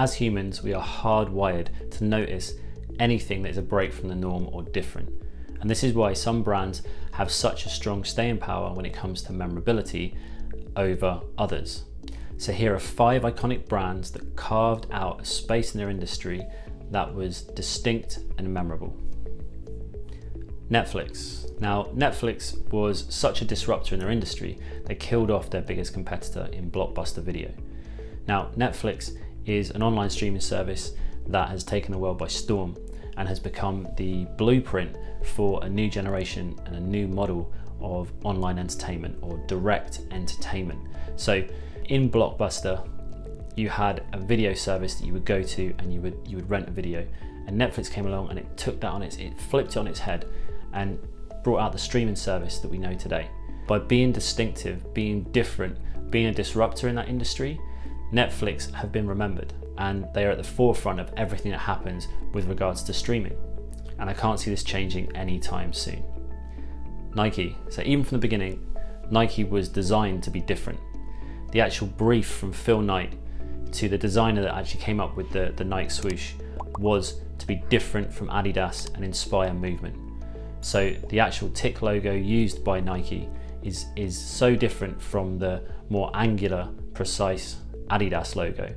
As humans, we are hardwired to notice anything that is a break from the norm or different. And this is why some brands have such a strong staying power when it comes to memorability over others. So here are 5 iconic brands that carved out a space in their industry that was distinct and memorable. Netflix. Now, Netflix was such a disruptor in their industry, they killed off their biggest competitor in Blockbuster video. Now, Netflix is an online streaming service that has taken the world by storm and has become the blueprint for a new generation and a new model of online entertainment or direct entertainment. So in Blockbuster, you had a video service that you would go to and you would rent a video, and Netflix came along and it took that it flipped it on its head and brought out the streaming service that we know today. By being distinctive, being different, being a disruptor in that industry, Netflix have been remembered, and they are at the forefront of everything that happens with regards to streaming. And I can't see this changing anytime soon. Nike. So even from the beginning, Nike was designed to be different. The actual brief from Phil Knight to the designer that actually came up with the Nike swoosh was to be different from Adidas and inspire movement. So the actual tick logo used by Nike is so different from the more angular, precise Adidas logo,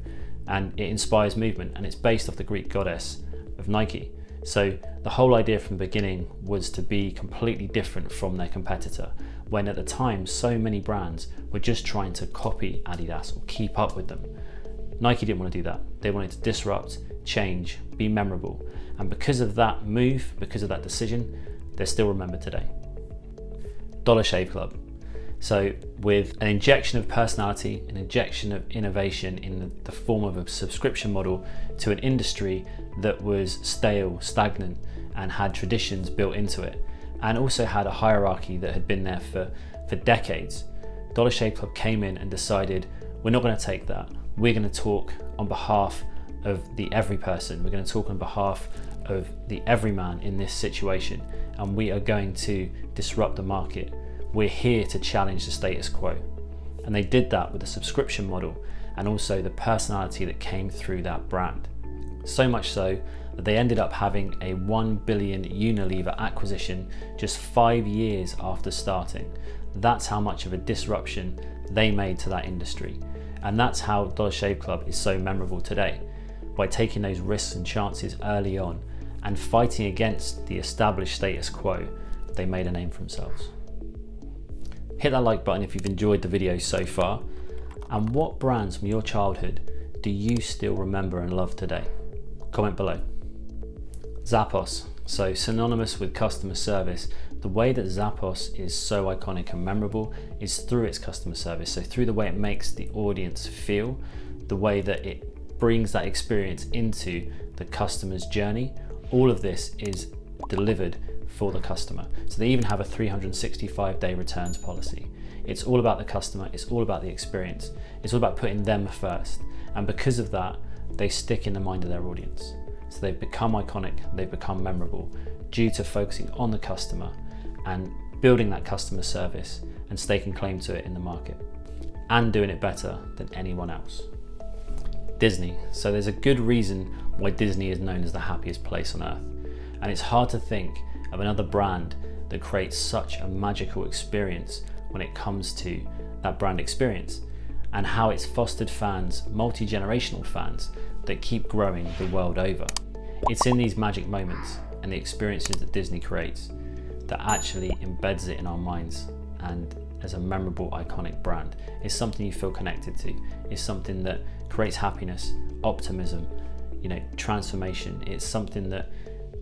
and it inspires movement, and it's based off the Greek goddess of Nike. So the whole idea from the beginning was to be completely different from their competitor, when at the time so many brands were just trying to copy Adidas or keep up with them. Nike didn't want to do that. They wanted to disrupt, change, be memorable, and because of that move, because of that decision, they're still remembered today. Dollar Shave Club. So with an injection of personality, an injection of innovation in the form of a subscription model to an industry that was stale, stagnant, and had traditions built into it, and also had a hierarchy that had been there for decades, Dollar Shave Club came in and decided, we're not going to take that. We're going to talk on behalf of the every person. We're going to talk on behalf of the everyman in this situation, and we are going to disrupt the market. We're here to challenge the status quo. And they did that with a subscription model and also the personality that came through that brand. So much so that they ended up having a 1 billion Unilever acquisition just 5 years after starting. That's how much of a disruption they made to that industry. And that's how Dollar Shave Club is so memorable today, by taking those risks and chances early on and fighting against the established status quo. They made a name for themselves. Hit that like button if you've enjoyed the video so far. And what brands from your childhood do you still remember and love today? Comment below. Zappos, so synonymous with customer service. The way that Zappos is so iconic and memorable is through its customer service. So through the way it makes the audience feel, the way that it brings that experience into the customer's journey. All of this is delivered for the customer. So they even have a 365-day returns policy. It's all about the customer, it's all about the experience, it's all about putting them first. And because of that, they stick in the mind of their audience. So they've become iconic, they've become memorable due to focusing on the customer and building that customer service and staking claim to it in the market and doing it better than anyone else. Disney. So there's a good reason why Disney is known as the happiest place on earth. And it's hard to think of another brand that creates such a magical experience when it comes to that brand experience and how it's fostered fans, multi-generational fans that keep growing the world over. It's in these magic moments and the experiences that Disney creates that actually embeds it in our minds, and as a memorable, iconic brand, it's something you feel connected to. It's something that creates happiness, optimism, transformation. It's something that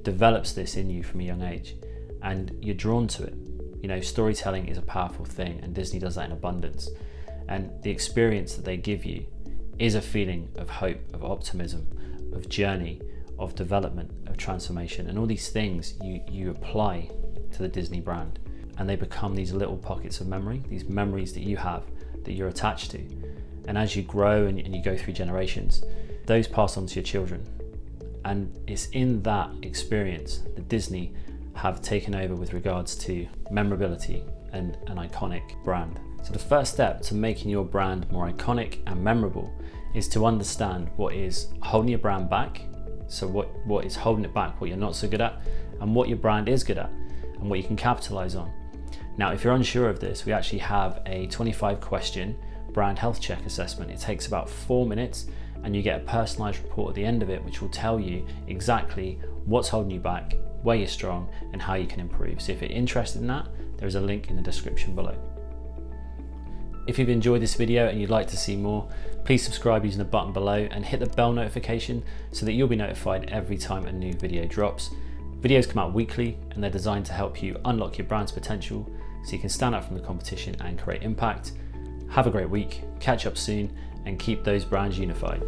develops this in you from a young age, and you're drawn to it. Storytelling is a powerful thing, and Disney does that in abundance. And the experience that they give you is a feeling of hope, of optimism, of journey, of development, of transformation, and all these things you apply to the Disney brand, and they become these little pockets of memory, these memories that you have that you're attached to. And as you grow and you go through generations, those pass on to your children. And it's in that experience that Disney have taken over with regards to memorability and an iconic brand. So the first step to making your brand more iconic and memorable is to understand what is holding your brand back. So what is holding it back, what you're not so good at, and what your brand is good at, and what you can capitalize on. Now, if you're unsure of this, we actually have a 25-question brand health check assessment. It takes about 4 minutes, and you get a personalized report at the end of it, which will tell you exactly what's holding you back, where you're strong, and how you can improve. So if you're interested in that, there is a link in the description below. If you've enjoyed this video and you'd like to see more, please subscribe using the button below and hit the bell notification so that you'll be notified every time a new video drops. Videos come out weekly and they're designed to help you unlock your brand's potential so you can stand out from the competition and create impact. Have a great week, catch up soon, and keep those brands unified.